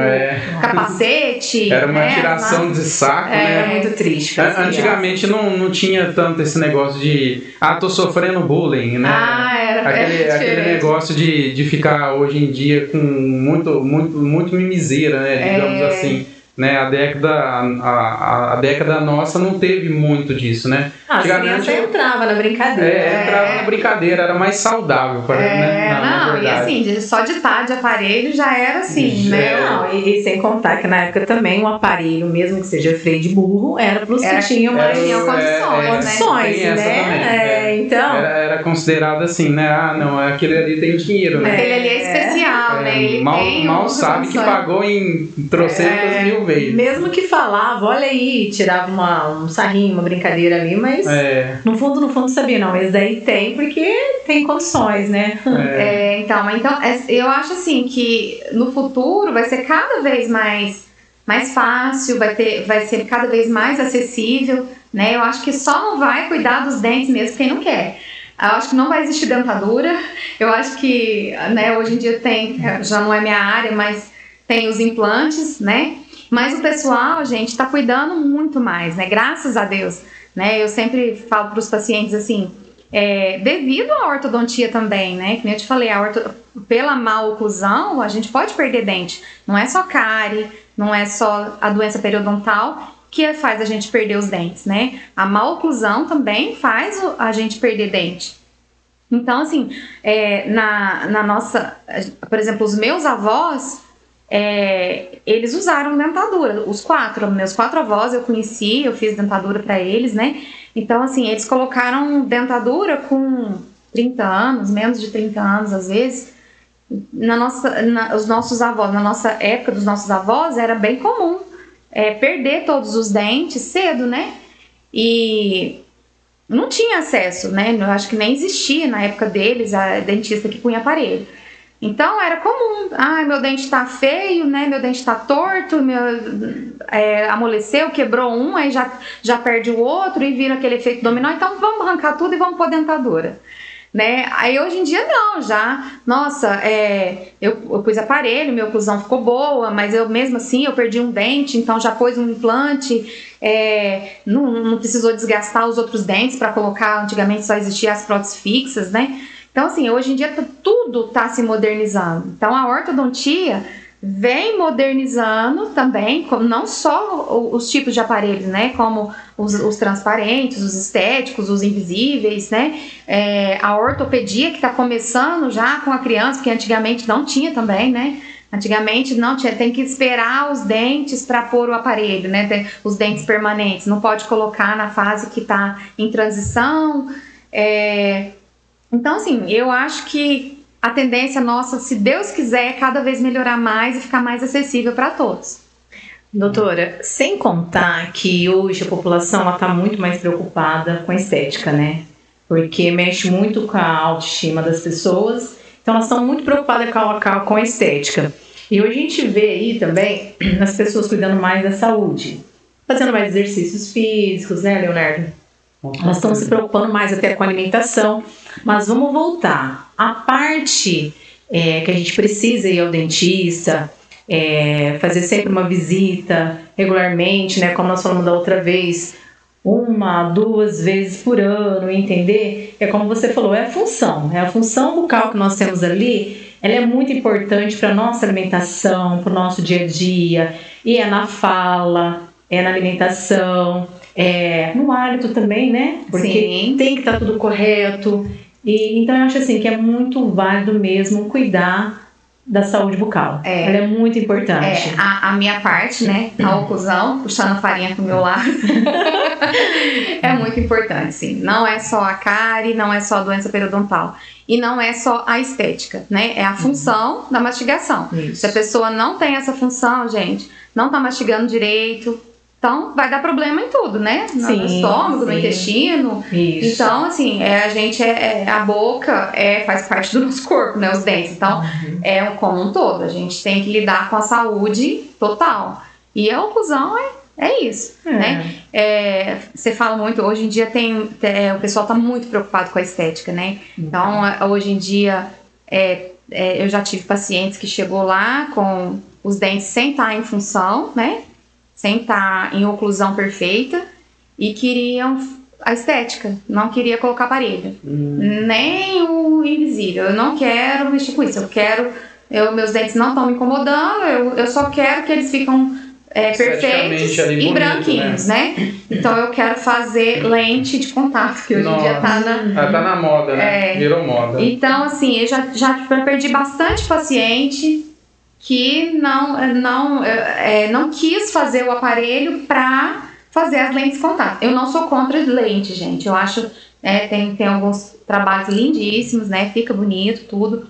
capacete. Era uma né, tiração de saco, né? Era muito triste. Antigamente não tinha tanto esse negócio de tô sofrendo bullying, né? Aquele negócio de ficar hoje em dia com muito mimiseira, né? Digamos assim. Né, a década nossa não teve muito disso, né? As crianças entravam na brincadeira. Entrava na brincadeira, era mais saudável. Na e assim, só de estar de aparelho já era assim, né? Não, e sem contar que na época também o aparelho, mesmo que seja freio de burro, era para os que tinham mais condições, né? Então... Era considerado assim, né? Aquele ali tem dinheiro, né? Aquele ali é especial, né? Ele mal sabe que pagou em trocentas mil vezes. Mesmo que falava, olha aí, tirava um sarrinho, uma brincadeira ali, mas no fundo sabia, não, esse daí tem porque tem condições, né? Então, eu acho assim que no futuro vai ser cada vez mais fácil, vai ser cada vez mais acessível, né? Eu acho que só não vai cuidar dos dentes mesmo quem não quer. Eu acho que não vai existir dentadura. Eu acho que, né, hoje em dia já não é minha área, mas tem os implantes, né? Mas o pessoal, gente, está cuidando muito mais, né? Graças a Deus, né? Eu sempre falo para os pacientes assim, devido à ortodontia também, né? Que nem eu te falei, pela má oclusão, a gente pode perder dente. Não é só cárie, não é só a doença periodontal que faz a gente perder os dentes, né? A má oclusão também faz a gente perder dente. Então, assim, na nossa... Por exemplo, os meus avós... eles usaram dentadura, meus 4 avós eu conheci, eu fiz dentadura para eles, né? Então, assim, eles colocaram dentadura com 30 anos, menos de 30 anos às vezes. Os nossos avós, na nossa época dos nossos avós, era bem comum perder todos os dentes cedo, né? E não tinha acesso, né? Eu acho que nem existia na época deles a dentista que punha aparelho. Então era comum, meu dente tá feio, né? Meu dente tá torto, amoleceu, quebrou um, aí já perde o outro e vira aquele efeito dominó, então vamos arrancar tudo e vamos pôr dentadura, né? Aí hoje em dia não, eu pus aparelho, minha oclusão ficou boa, mas eu mesmo assim eu perdi um dente, então já pôs um implante, não precisou desgastar os outros dentes para colocar, antigamente só existiam as próteses fixas, né? Então, assim, hoje em dia tudo está se modernizando. Então, a ortodontia vem modernizando também, não só os tipos de aparelhos, né? Como os transparentes, os estéticos, os invisíveis, né? A ortopedia que está começando já com a criança, porque antigamente não tinha também, né? Antigamente não tinha, tem que esperar os dentes para pôr o aparelho, né? Os dentes permanentes, não pode colocar na fase que está em transição. Então, assim, eu acho que a tendência nossa, se Deus quiser, é cada vez melhorar mais e ficar mais acessível para todos. Doutora, sem contar que hoje a população está muito mais preocupada com a estética, né? Porque mexe muito com a autoestima das pessoas, então elas estão muito preocupadas com a estética. E hoje a gente vê aí também as pessoas cuidando mais da saúde, fazendo mais exercícios físicos, né, Leonardo? Elas estão se preocupando mais até com a alimentação. Mas vamos voltar. A parte que a gente precisa ir ao dentista, fazer sempre uma visita regularmente, né? Como nós falamos da outra vez, 1, 2 vezes por ano, entender? Como você falou, é a função bucal que nós temos ali, ela é muito importante para a nossa alimentação, para o nosso dia a dia, e na fala, na alimentação, no hálito também, né? Porque Sim. Tem que estar tudo correto. Então eu acho assim que é muito válido mesmo cuidar da saúde bucal. Ela é muito importante. A minha parte, né? A oclusão, puxando a farinha pro meu lado. É muito importante, sim. Não é só a cárie, não é só a doença periodontal. E não é só a estética, né? É a função da mastigação. Isso. Se a pessoa não tem essa função, gente, não tá mastigando direito, então vai dar problema em tudo, né? No estômago, no intestino. Isso. Então, assim, a boca faz parte do nosso corpo, né? Os dentes. Então, é um como um todo. A gente tem que lidar com a saúde total. E a oclusão é isso, né? Você fala muito, hoje em dia o pessoal tá muito preocupado com a estética, né? Então, hoje em dia, eu já tive pacientes que chegou lá com os dentes sem estar em função, né? Sem estar em oclusão perfeita e queriam a estética, não queria colocar aparelho. Nem o invisível, eu não quero mexer com isso, meus dentes não estão me incomodando, eu só quero que eles ficam perfeitos e bonito, branquinhos, né? Então eu quero fazer lente de contato, que hoje em dia tá na moda, né? Virou moda. Então, assim, eu já perdi bastante paciente que não quis fazer o aparelho para fazer as lentes de contato. Eu não sou contra lente, gente. Eu acho, tem alguns trabalhos lindíssimos, né? Fica bonito, tudo.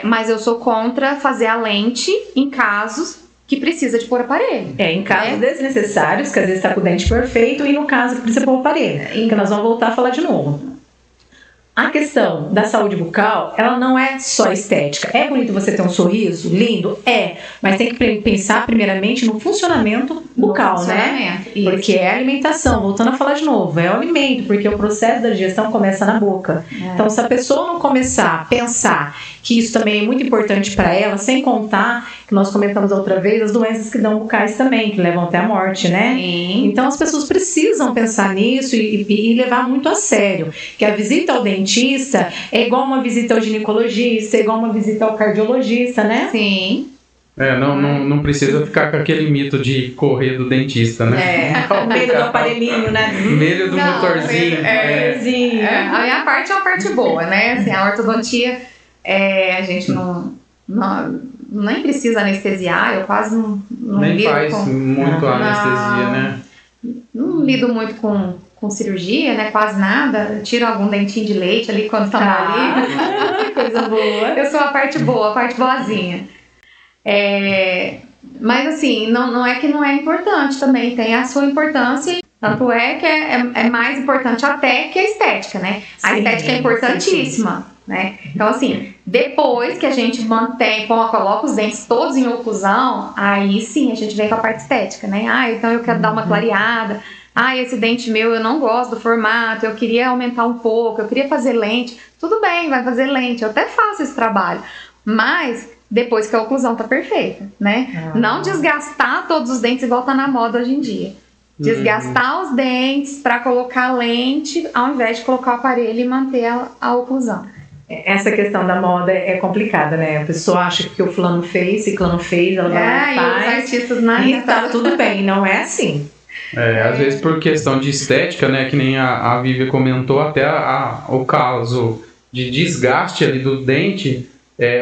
Mas eu sou contra fazer a lente em casos que precisa de pôr aparelho. Em casos desnecessários, que às vezes está com o dente perfeito, e no caso que precisa pôr aparelho. Que nós vamos voltar a falar de novo. A questão da saúde bucal, ela não é só estética. É bonito você ter um sorriso lindo? Mas tem que pensar primeiramente no funcionamento bucal, né? Isso. Porque é a alimentação, voltando a falar de novo, é o alimento, porque o processo da digestão começa na boca. Então, se a pessoa não começar a pensar que isso também é muito importante para ela, sem contar, que nós comentamos outra vez, as doenças que dão bucais também, que levam até a morte, né? Sim. Então, as pessoas precisam pensar nisso e levar muito a sério, que a visita ao dentista é igual uma visita ao ginecologista, é igual uma visita ao cardiologista, né? Sim. Não precisa ficar com aquele mito de correr do dentista, né? O medo do aparelhinho, né? Medo do motorzinho. A minha parte é uma parte boa, né? Assim, a ortodontia, a gente nem precisa anestesiar, eu quase não nem lido faz muito anestesia, né? Não lido muito com cirurgia, né? Quase nada. Eu tiro algum dentinho de leite ali quando estão ali. Coisa boa. Eu sou a parte boa, a parte boazinha. Mas assim, não é que não é importante também, tem a sua importância. Tanto é que é mais importante até que a estética, né? A estética é importantíssima, né? Então assim, depois que a gente coloca os dentes todos em oclusão, aí sim a gente vem com a parte estética, né? Então eu quero dar uma clareada. Esse dente meu, eu não gosto do formato, eu queria aumentar um pouco, eu queria fazer lente. Tudo bem, vai fazer lente, eu até faço esse trabalho. Mas depois que a oclusão tá perfeita, né? Não desgastar todos os dentes igual tá na moda hoje em dia. Desgastar os dentes para colocar lente, ao invés de colocar o aparelho e manter a oclusão. Essa questão da moda é complicada, né? A pessoa acha que o fulano fez, ciclano fez, ela vai lá e faz. Os artistas e tá tudo bem, não é assim. Às vezes por questão de estética, né? Que nem a Vivi comentou, até o caso de desgaste ali do dente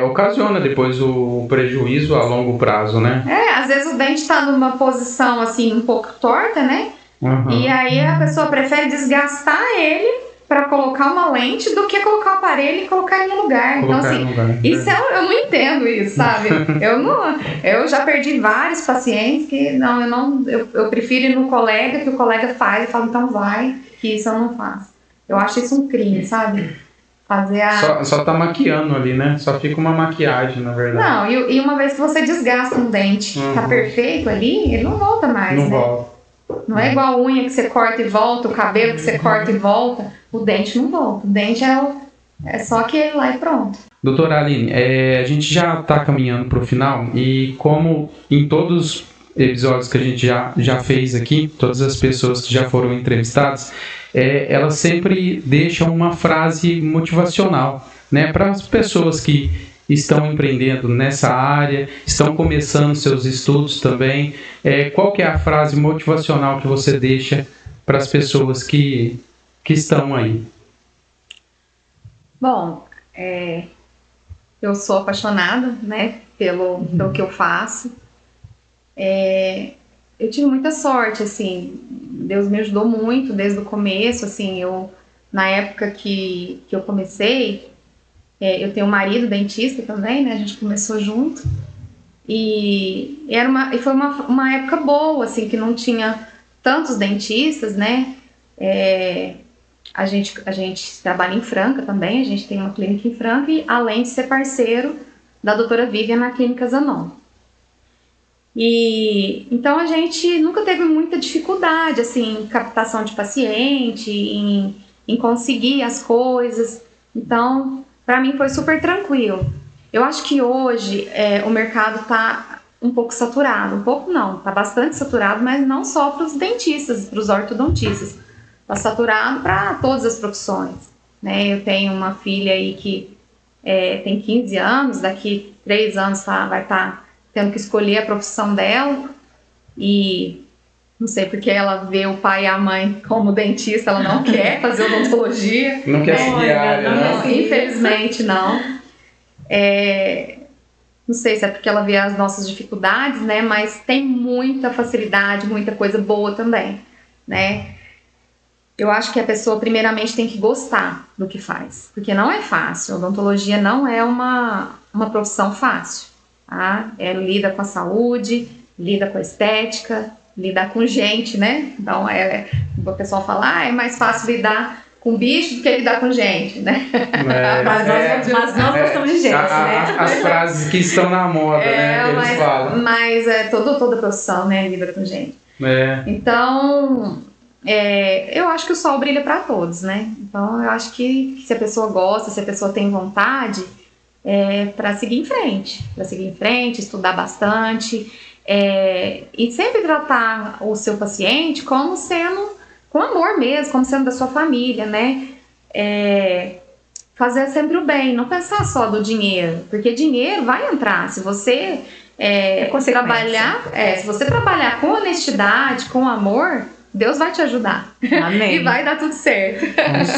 ocasiona depois o prejuízo a longo prazo, né? Às vezes o dente tá numa posição assim um pouco torta, né? E aí a pessoa prefere desgastar ele para colocar uma lente do que colocar o aparelho e colocar ele no lugar. Então assim, isso eu não entendo isso, sabe? Eu já perdi vários pacientes que eu prefiro ir no colega, que o colega faz e fala, então vai, que isso eu não faço. Eu acho isso um crime, sabe? Só tá maquiando ali, né? Só fica uma maquiagem, na verdade. Não, e uma vez que você desgasta um dente que tá perfeito ali, ele não volta mais, né? Volta. Não é igual a unha que você corta e volta, o cabelo que você corta e volta. O dente não volta. O dente é só aquele lá e pronto. Doutora Aline, a gente já tá caminhando pro final e como em todos os episódios que a gente já fez aqui, todas as pessoas que já foram entrevistadas, elas sempre deixam uma frase motivacional, né, para as pessoas que estão empreendendo nessa área, estão começando seus estudos também. Qual que é a frase motivacional que você deixa para as pessoas que estão aí? Bom, eu sou apaixonada, né, pelo que eu faço. Eu tive muita sorte, assim, Deus me ajudou muito desde o começo, assim, na época que eu comecei, eu tenho um marido dentista também, né, a gente começou junto, e foi uma época boa, assim, que não tinha tantos dentistas, né, a gente trabalha em Franca também, a gente tem uma clínica em Franca, e além de ser parceiro da doutora Vivian na Clínica Zanon. E então a gente nunca teve muita dificuldade assim, em captação de paciente, em conseguir as coisas. Então, para mim foi super tranquilo. Eu acho que hoje o mercado está um pouco saturado. Um pouco não, está bastante saturado, mas não só para os dentistas, para os ortodontistas. Está saturado para todas as profissões, né? Eu tenho uma filha aí que tem 15 anos, daqui 3 anos vai estar tendo que escolher a profissão dela e não sei porque ela vê o pai e a mãe como dentista, ela não quer fazer odontologia. Não quer seguir a área, não. Infelizmente não. Não sei se é porque ela vê as nossas dificuldades, né? Mas tem muita facilidade, muita coisa boa também, né? Eu acho que a pessoa primeiramente tem que gostar do que faz, porque não é fácil. A odontologia não é uma profissão fácil, tá? Lida com a saúde, lida com a estética, lidar com gente, né? Então, o pessoal fala, é mais fácil lidar com bicho do que lidar com gente, né? Mas nós gostamos de gente, né? As frases que estão na moda, né? Que eles falam. Mas toda profissão, né? Lida com gente. Então, eu acho que o sol brilha para todos, né? Então, eu acho que se a pessoa gosta, se a pessoa tem vontade, para seguir em frente, estudar bastante, e sempre tratar o seu paciente como sendo com amor mesmo, como sendo da sua família, né? Fazer sempre o bem, não pensar só do dinheiro, porque dinheiro vai entrar. Se você se você trabalhar com honestidade, com amor, Deus vai te ajudar. Amém. E vai dar tudo certo.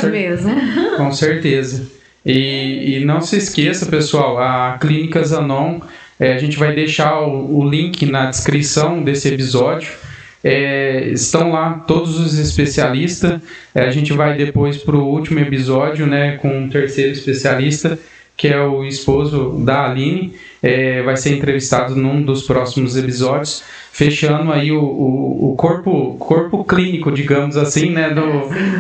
Mesmo. Com certeza. E não se esqueça, pessoal, a Clínica Zanon, a gente vai deixar o link na descrição desse episódio. Estão lá todos os especialistas. A gente vai depois para o último episódio, né, com o terceiro especialista, que é o esposo da Aline. Vai ser entrevistado num dos próximos episódios, fechando aí o corpo clínico, digamos assim, né,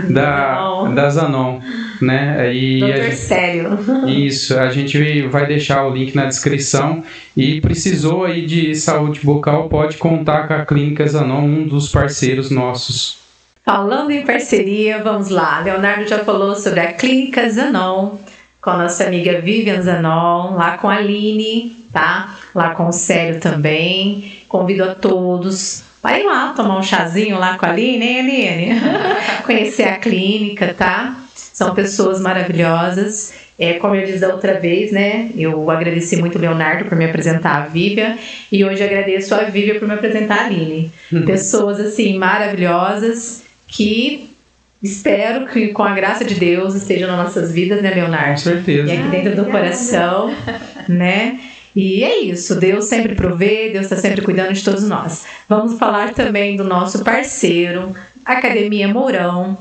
da Zanon, né? Doutor Sério. Isso, a gente vai deixar o link na descrição. E precisou aí de saúde bucal, pode contar com a Clínica Zanon, um dos parceiros nossos. Falando em parceria, vamos lá. Leonardo já falou sobre a Clínica Zanon, com a nossa amiga Vivian Zanon, lá com a Aline, tá? Lá com o Célio também. Convido a todos para ir lá tomar um chazinho lá com a Aline, hein, Aline? Conhecer a clínica, tá? São pessoas maravilhosas. Como eu disse da outra vez, né? Eu agradeci muito o Leonardo por me apresentar a Vivian e hoje agradeço a Vivian por me apresentar a Aline. Pessoas, assim, maravilhosas que espero que, com a graça de Deus, estejam nas nossas vidas, né, Leonardo? Com certeza. E aqui dentro do coração, né? E é isso, Deus sempre provê, Deus está sempre cuidando de todos nós. Vamos falar também do nosso parceiro, Academia Mourão.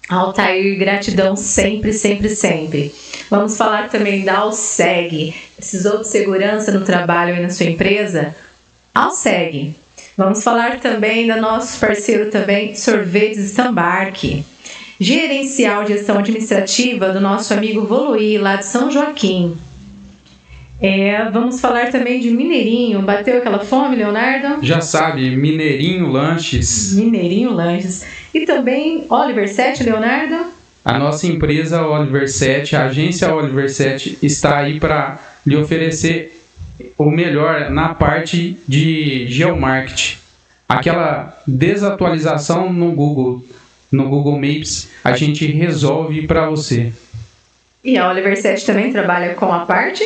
Altair, gratidão sempre, sempre, sempre. Vamos falar também da Alseg. Precisou de segurança no trabalho e na sua empresa? Alseg. Vamos falar também do nosso parceiro também, Sorvetes Estambarque. Gerencial Gestão Administrativa do nosso amigo Voluí, lá de São Joaquim. Vamos falar também de Mineirinho. Bateu aquela fome, Leonardo? Já sabe, Mineirinho Lanches. Mineirinho Lanches. E também Oliver 7, Leonardo? A nossa empresa Oliver 7, a agência Oliver 7, está aí para lhe oferecer o melhor na parte de geomarketing. Aquela desatualização no Google Maps, a gente resolve para você. E a Oliver 7 também trabalha com a parte?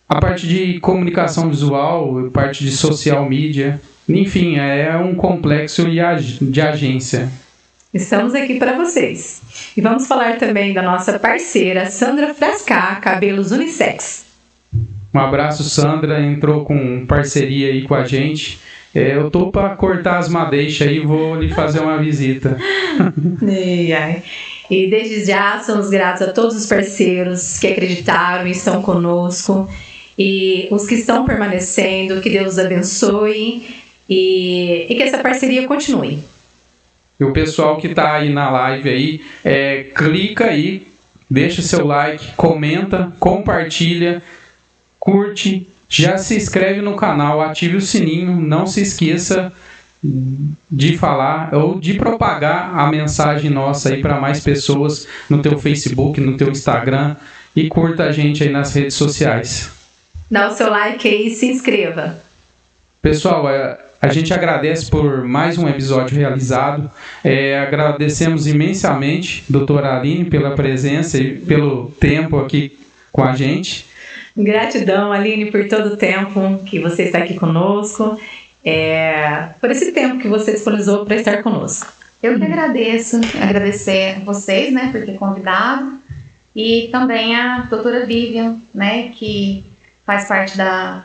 A parte de comunicação visual, parte de social media, enfim, é um complexo de agência. Estamos aqui para vocês. E vamos falar também da nossa parceira Sandra Frascar, Cabelos Unissex. Um abraço, Sandra, entrou com parceria aí com a gente. Eu tô para cortar as madeixas aí, vou lhe fazer uma visita. E desde já somos gratos a todos os parceiros que acreditaram e estão conosco. E os que estão permanecendo, que Deus os abençoe e que essa parceria continue. E o pessoal que está aí na live aí, clica aí, deixa seu like, comenta, compartilha, curte, já se inscreve no canal, ative o sininho, não se esqueça de falar ou de propagar a mensagem nossa aí para mais pessoas no teu Facebook, no teu Instagram. e curta a gente aí nas redes sociais. Dá o seu like aí e se inscreva. Pessoal, a gente agradece por mais um episódio realizado. Agradecemos imensamente, doutora Aline, pela presença e pelo tempo aqui com a gente. Gratidão, Aline, por todo o tempo que você está aqui conosco, por esse tempo que você disponibilizou para estar conosco. Eu que agradeço, agradecer a vocês, né, por ter convidado, e também a doutora Vivian, né, que faz parte a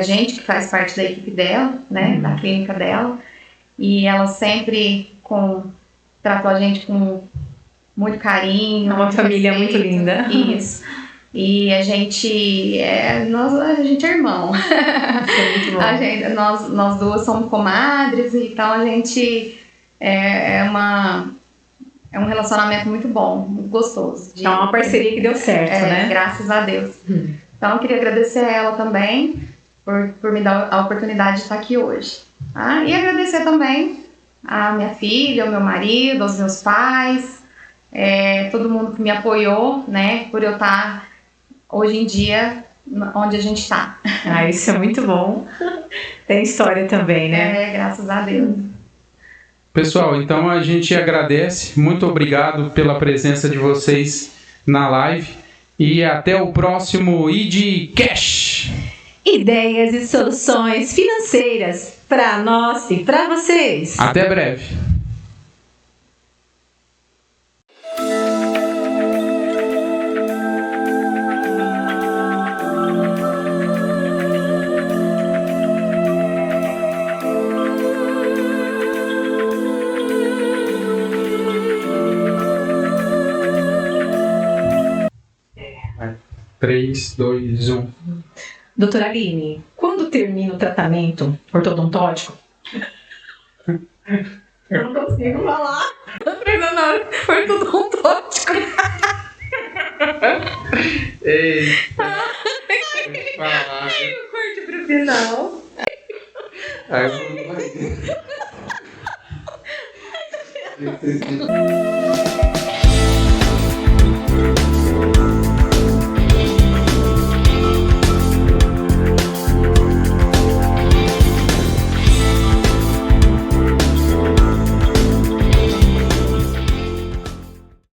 gente que faz parte da equipe dela, né, da clínica dela, e ela sempre tratou a gente com muito carinho. É uma família muito linda. Isso. E a gente é irmão. Isso é muito bom. Nós duas somos comadres, então a gente é um relacionamento muito bom, muito gostoso. É uma parceria que deu certo, né? Graças a Deus. Então eu queria agradecer a ela também por me dar a oportunidade de estar aqui hoje. E agradecer também a minha filha, ao meu marido, aos meus pais, todo mundo que me apoiou, né, por eu estar hoje em dia onde a gente está. Isso é muito bom. Tem história também, né? Graças a Deus. Pessoal, então a gente agradece. Muito obrigado pela presença de vocês na live. E até o próximo ID Cash. Ideias e soluções financeiras para nós e para vocês. Até breve. Três, dois, um. Doutora Aline, quando termina o tratamento ortodontológico? Eu não consigo falar. Tô treinando ortodontológico. Ei. Eu corte pro final. Aí eu vou...